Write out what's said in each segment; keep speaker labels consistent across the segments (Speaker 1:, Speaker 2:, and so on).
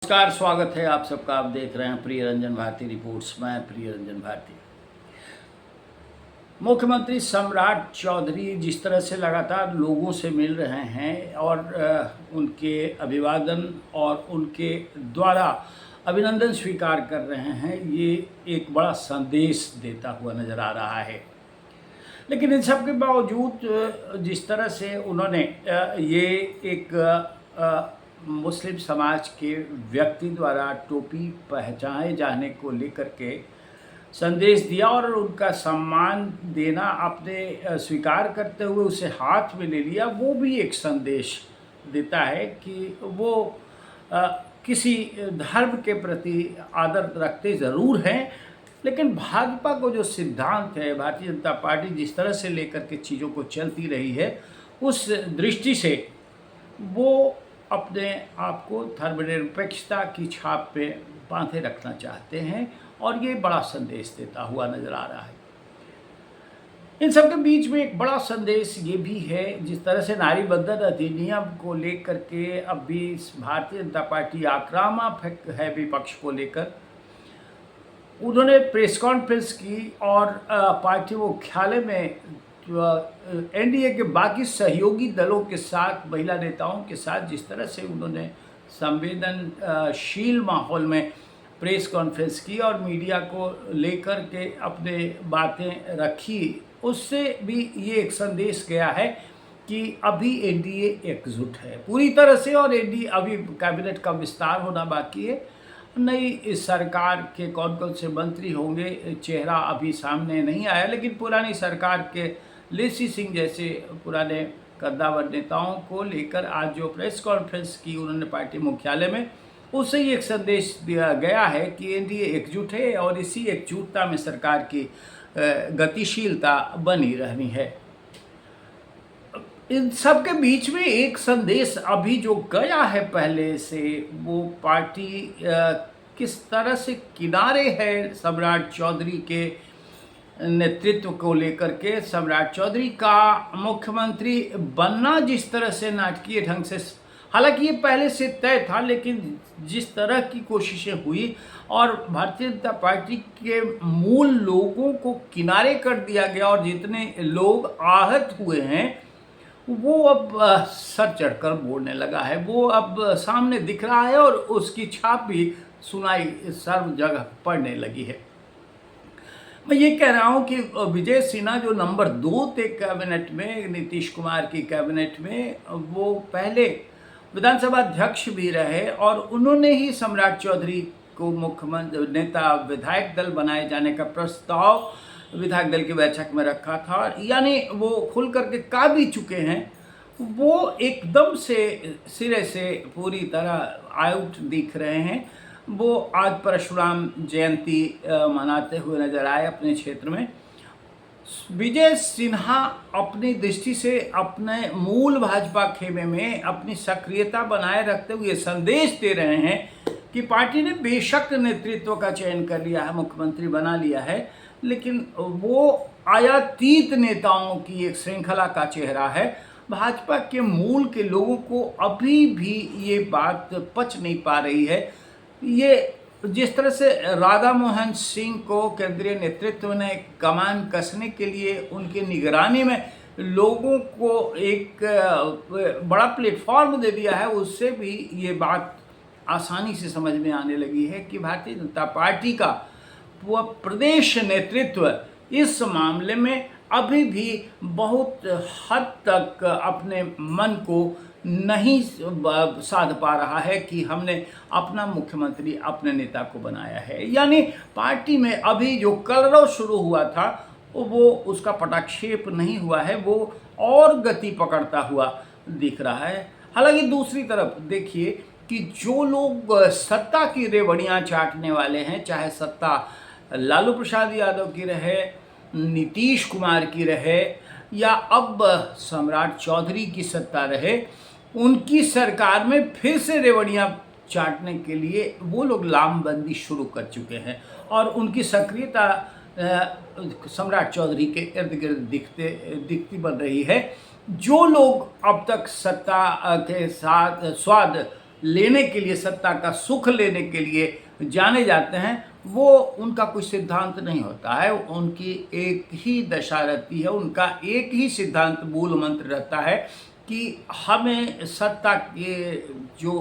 Speaker 1: नमस्कार, स्वागत है आप सबका। आप देख रहे हैं प्रिय रंजन भारती रिपोर्ट्स। मैं प्रिय रंजन भारती। मुख्यमंत्री सम्राट चौधरी जिस तरह से लगातार लोगों से मिल रहे हैं और उनके अभिवादन और उनके द्वारा अभिनंदन स्वीकार कर रहे हैं, ये एक बड़ा संदेश देता हुआ नज़र आ रहा है। लेकिन इन सब के बावजूद जिस तरह से उन्होंने ये एक मुस्लिम समाज के व्यक्ति द्वारा टोपी पहचाने जाने को लेकर के संदेश दिया और उनका सम्मान देना आपने स्वीकार करते हुए उसे हाथ में ले लिया, वो भी एक संदेश देता है कि वो किसी धर्म के प्रति आदर रखते ज़रूर हैं, लेकिन भाजपा को जो सिद्धांत है, भारतीय जनता पार्टी जिस तरह से लेकर के चीज़ों को चलती रही है, उस दृष्टि से वो अपने आप को धर्मनिरपेक्षता की छाप पे बांधे रखना चाहते हैं और ये बड़ा संदेश देता हुआ नज़र आ रहा है। इन सब के बीच में एक बड़ा संदेश ये भी है, जिस तरह से नारी बंधन अधिनियम को लेकर के अब भी भारतीय जनता पार्टी आक्रामक है विपक्ष को लेकर। उन्होंने प्रेस कॉन्फ्रेंस की और पार्टी मुख्यालय में एनडीए के बाकी सहयोगी दलों के साथ, महिला नेताओं के साथ जिस तरह से उन्होंने संवेदनशील माहौल में प्रेस कॉन्फ्रेंस की और मीडिया को लेकर के अपने बातें रखी, उससे भी ये एक संदेश गया है कि अभी एनडीए एकजुट है पूरी तरह से और एनडीए अभी कैबिनेट का विस्तार होना बाकी है। नई इस सरकार के कौन कौन से मंत्री होंगे, चेहरा अभी सामने नहीं आया, लेकिन पुरानी सरकार के लेसी सिंह जैसे पुराने कद्दावर नेताओं को लेकर आज जो प्रेस कॉन्फ्रेंस की उन्होंने पार्टी मुख्यालय में, उससे ही एक संदेश दिया गया है कि एनडीए एकजुट है और इसी एकजुटता में सरकार की गतिशीलता बनी रहनी है। इन सब के बीच में एक संदेश अभी जो गया है पहले से, वो पार्टी किस तरह से किनारे है सम्राट चौधरी के नेतृत्व को लेकर के। सम्राट चौधरी का मुख्यमंत्री बनना जिस तरह से नाटकीय ढंग से, हालांकि ये पहले से तय था, लेकिन जिस तरह की कोशिशें हुई और भारतीय जनता पार्टी के मूल लोगों को किनारे कर दिया गया और जितने लोग आहत हुए हैं वो अब सर चढ़कर बोलने लगा है, वो अब सामने दिख रहा है और उसकी छाप भी सुनाई सर्व जगह पड़ने लगी है। मैं ये कह रहा हूँ कि विजय सिन्हा जो नंबर 2 थे कैबिनेट में, नीतीश कुमार की कैबिनेट में, वो पहले विधानसभा अध्यक्ष भी रहे और उन्होंने ही सम्राट चौधरी को मुख्यमंत्री नेता विधायक दल बनाए जाने का प्रस्ताव विधायक दल की बैठक में रखा था, यानी वो खुल करके कह भी चुके हैं। वो एकदम से सिरे से पूरी तरह आउट दिख रहे हैं। वो आज परशुराम जयंती मनाते हुए नजर आए अपने क्षेत्र में। विजय सिन्हा अपनी दृष्टि से अपने मूल भाजपा खेमे में अपनी सक्रियता बनाए रखते हुए संदेश दे रहे हैं कि पार्टी ने बेशक नेतृत्व का चयन कर लिया है, मुख्यमंत्री बना लिया है, लेकिन वो आयातीत नेताओं की एक श्रृंखला का चेहरा है। भाजपा के मूल के लोगों को अभी भी ये बात पच नहीं पा रही है। ये जिस तरह से राधा मोहन सिंह को केंद्रीय नेतृत्व ने कमान कसने के लिए उनकी निगरानी में लोगों को एक बड़ा प्लेटफॉर्म दे दिया है, उससे भी ये बात आसानी से समझ में आने लगी है कि भारतीय जनता पार्टी का वो प्रदेश नेतृत्व इस मामले में अभी भी बहुत हद तक अपने मन को नहीं साध पा रहा है कि हमने अपना मुख्यमंत्री अपने नेता को बनाया है। यानी पार्टी में अभी जो कलरव शुरू हुआ था वो उसका पटाक्षेप नहीं हुआ है, वो और गति पकड़ता हुआ दिख रहा है। हालांकि दूसरी तरफ देखिए कि जो लोग सत्ता की रेवड़ियां चाटने वाले हैं, चाहे सत्ता लालू प्रसाद यादव की रहे, नीतीश कुमार की रहे या अब सम्राट चौधरी की सत्ता रहे, उनकी सरकार में फिर से रेवड़ियां चाटने के लिए वो लोग लामबंदी शुरू कर चुके हैं और उनकी सक्रियता सम्राट चौधरी के इर्द गिर्द दिखती बन रही है। जो लोग अब तक सत्ता के साथ स्वाद लेने के लिए, सत्ता का सुख लेने के लिए जाने जाते हैं, वो उनका कोई सिद्धांत नहीं होता है। उनकी एक ही दशा रहती है, उनका एक ही सिद्धांत, मूल मंत्र रहता है कि हमें सत्ता के जो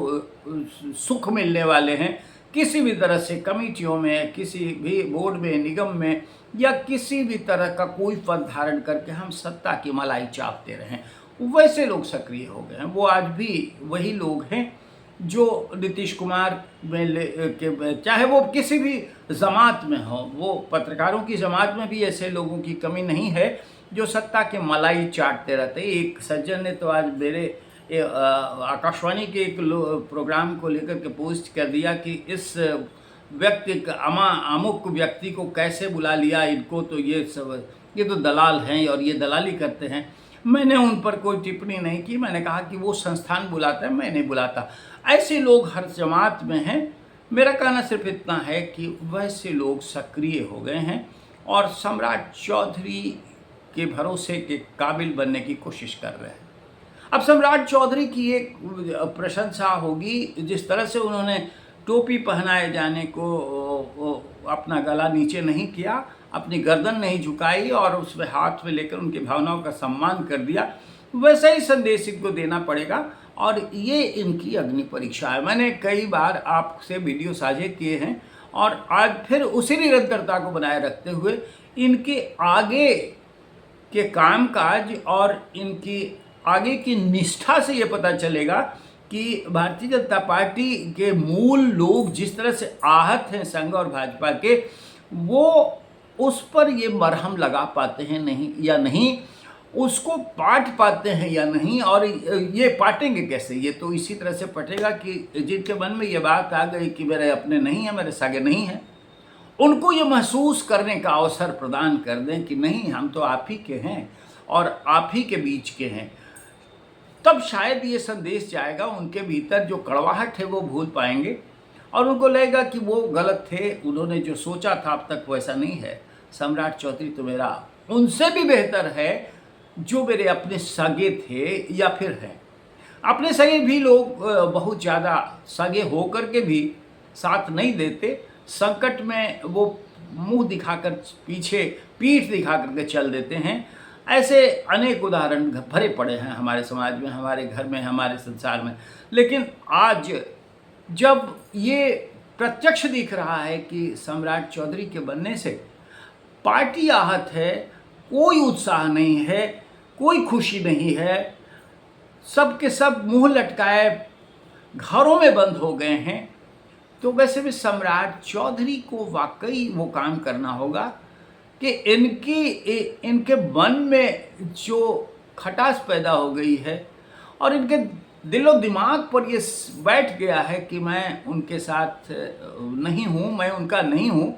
Speaker 1: सुख मिलने वाले हैं, किसी भी तरह से कमेटियों में, किसी भी बोर्ड में, निगम में, या किसी भी तरह का कोई पद धारण करके हम सत्ता की मलाई चाटते रहें, वैसे लोग सक्रिय हो गए हैं। वो आज भी वही लोग हैं जो नीतीश कुमार में चाहे वो किसी भी जमात में हो, वो पत्रकारों की जमात में भी ऐसे लोगों की कमी नहीं है जो सत्ता के मलाई चाटते रहते। एक सज्जन ने तो आज मेरे आकाशवाणी के एक प्रोग्राम को लेकर के पोस्ट कर दिया कि इस व्यक्ति अमुक व्यक्ति को कैसे बुला लिया इनको, तो ये तो दलाल हैं और ये दलाली करते हैं। मैंने उन पर कोई टिप्पणी नहीं की, मैंने कहा कि वो संस्थान बुलाता है, मैं नहीं बुलाता। ऐसे लोग हर जमात में हैं। मेरा कहना सिर्फ इतना है कि वैसे लोग सक्रिय हो गए हैं और सम्राट चौधरी के भरोसे के काबिल बनने की कोशिश कर रहे हैं। अब सम्राट चौधरी की एक प्रशंसा होगी, जिस तरह से उन्होंने टोपी पहनाए जाने को अपना गला नीचे नहीं किया, अपनी गर्दन नहीं झुकाई और उसमें हाथ में लेकर उनकी भावनाओं का सम्मान कर दिया, वैसा ही संदेश इनको देना पड़ेगा। और ये इनकी अग्नि परीक्षा है। मैंने कई बार आपसे वीडियो साझे किए हैं और आज फिर उसी निरंतरता को बनाए रखते हुए इनके आगे के कामकाज और इनकी आगे की निष्ठा से ये पता चलेगा कि भारतीय जनता पार्टी के मूल लोग जिस तरह से आहत हैं संघ और भाजपा के, वो उस पर ये मरहम लगा पाते हैं नहीं या नहीं, उसको पाट पाते हैं या नहीं, और ये पाटेंगे कैसे? ये तो इसी तरह से पटेगा कि जिनके मन में ये बात आ गई कि मेरे अपने नहीं हैं, मेरे सगे नहीं हैं, उनको ये महसूस करने का अवसर प्रदान कर दें कि नहीं, हम तो आप ही के हैं और आप ही के बीच के हैं। तब शायद ये संदेश जाएगा, उनके भीतर जो कड़वाहट है वो भूल पाएंगे और उनको लगेगा कि वो गलत थे, उन्होंने जो सोचा था अब तक वैसा नहीं है। सम्राट चौधरी तो मेरा उनसे भी बेहतर है जो मेरे अपने सगे थे या फिर हैं। अपने सगे भी लोग बहुत ज़्यादा सगे होकर के भी साथ नहीं देते, संकट में वो मुंह दिखाकर पीछे पीठ दिखा करके चल देते हैं। ऐसे अनेक उदाहरण भरे पड़े हैं हमारे समाज में, हमारे घर में, हमारे संसार में। लेकिन आज जब ये प्रत्यक्ष दिख रहा है कि सम्राट चौधरी के बनने से पार्टी आहत है, कोई उत्साह नहीं है, कोई खुशी नहीं है, सब के सब मुंह लटकाए घरों में बंद हो गए हैं, तो वैसे भी सम्राट चौधरी को वाकई वो काम करना होगा कि इनके मन में जो खटास पैदा हो गई है और इनके दिलो दिमाग पर ये बैठ गया है कि मैं उनके साथ नहीं हूँ, मैं उनका नहीं हूँ,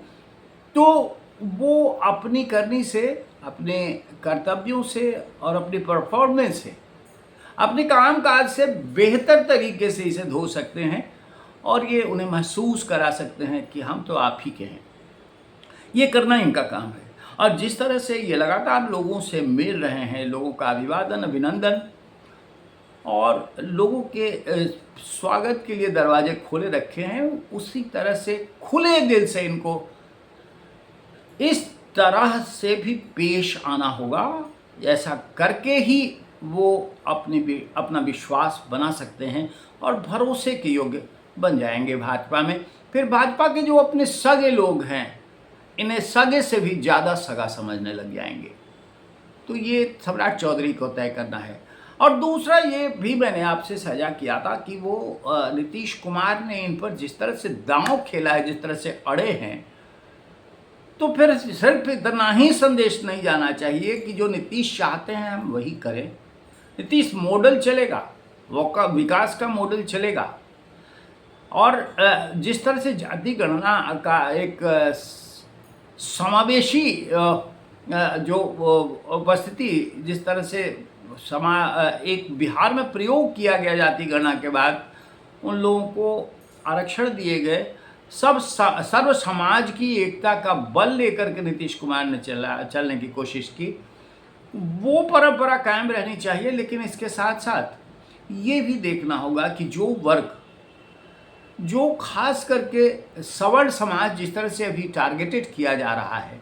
Speaker 1: तो वो अपनी करनी से, अपने कर्तव्यों से और अपनी परफॉर्मेंस से, अपने कामकाज से बेहतर तरीके से इसे धो सकते हैं और ये उन्हें महसूस करा सकते हैं कि हम तो आप ही के हैं। ये करना इनका काम है। और जिस तरह से ये लगातार लोगों से मिल रहे हैं, लोगों का अभिवादन, अभिनंदन और लोगों के स्वागत के लिए दरवाजे खोले रखे हैं, उसी तरह से खुले दिल से इनको इस तरह से भी पेश आना होगा। ऐसा करके ही वो अपना विश्वास बना सकते हैं और भरोसे के योग्य बन जाएंगे भाजपा में। फिर भाजपा के जो अपने सगे लोग हैं, इन्हें सगे से भी ज़्यादा सगा समझने लग जाएंगे। तो ये सम्राट चौधरी को तय करना है। और दूसरा ये भी मैंने आपसे साझा किया था कि वो नीतीश कुमार ने इन पर जिस तरह से दांव खेला है, जिस तरह से अड़े हैं, तो फिर सिर्फ इतना ही संदेश नहीं जाना चाहिए कि जो नीतीश चाहते हैं हम वही करें। नीतीश मॉडल चलेगा, वो का विकास का मॉडल चलेगा और जिस तरह से जाति गणना का एक समावेशी जो उपस्थिति, जिस तरह से एक बिहार में प्रयोग किया गया जाति गणना के बाद, उन लोगों को आरक्षण दिए गए, सर्व समाज की एकता का बल लेकर के नीतीश कुमार ने चलने की कोशिश की। वो परंपरा कायम रहनी चाहिए, लेकिन इसके साथ साथ ये भी देखना होगा कि जो वर्ग जो खास करके सवर्ण समाज जिस तरह से अभी टारगेटेड किया जा रहा है,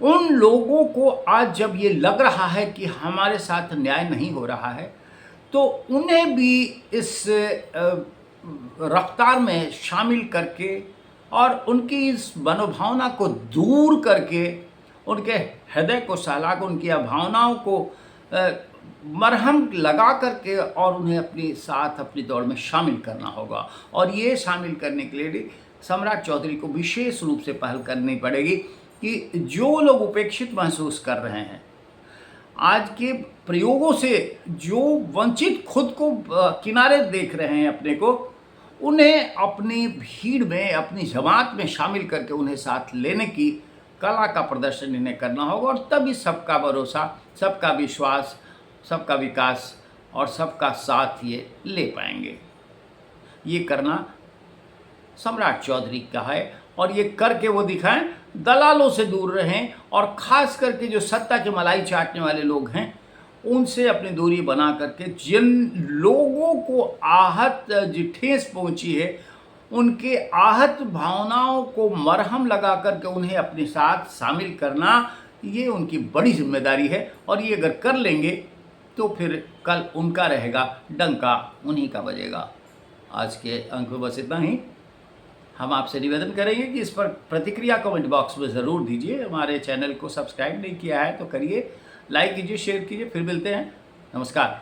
Speaker 1: उन लोगों को आज जब ये लग रहा है कि हमारे साथ न्याय नहीं हो रहा है, तो उन्हें भी इस रफ्तार में शामिल करके और उनकी इस मनोभावना को दूर करके, उनके हृदय को सहला कर, उनकी भावनाओं को मरहम लगा करके और उन्हें अपने साथ अपनी दौड़ में शामिल करना होगा। और ये शामिल करने के लिए भी सम्राट चौधरी को विशेष रूप से पहल करनी पड़ेगी कि जो लोग उपेक्षित महसूस कर रहे हैं, आज के प्रयोगों से जो वंचित खुद को किनारे देख रहे हैं अपने को, उन्हें अपनी भीड़ में, अपनी जमात में शामिल करके उन्हें साथ लेने की कला का प्रदर्शन इन्हें करना होगा। और तभी सबका भरोसा, सबका विश्वास, सबका विकास और सबका साथ ये ले पाएंगे। ये करना सम्राट चौधरी का है और ये करके वो दिखाएं, दलालों से दूर रहें और ख़ास करके जो सत्ता की मलाई चाटने वाले लोग हैं उनसे अपनी दूरी बना करके जिन लोगों को आहत ठेस पहुंची है, उनके आहत भावनाओं को मरहम लगा करके उन्हें अपने साथ शामिल करना, ये उनकी बड़ी जिम्मेदारी है। और ये अगर कर लेंगे तो फिर कल उनका रहेगा, डंका उन्हीं का बजेगा। आज के अंक में बस इतना ही। हम आपसे निवेदन करेंगे कि इस पर प्रतिक्रिया कमेंट बॉक्स में ज़रूर दीजिए। हमारे चैनल को सब्सक्राइब नहीं किया है तो करिए, लाइक कीजिए, शेयर कीजिए। फिर मिलते हैं। नमस्कार।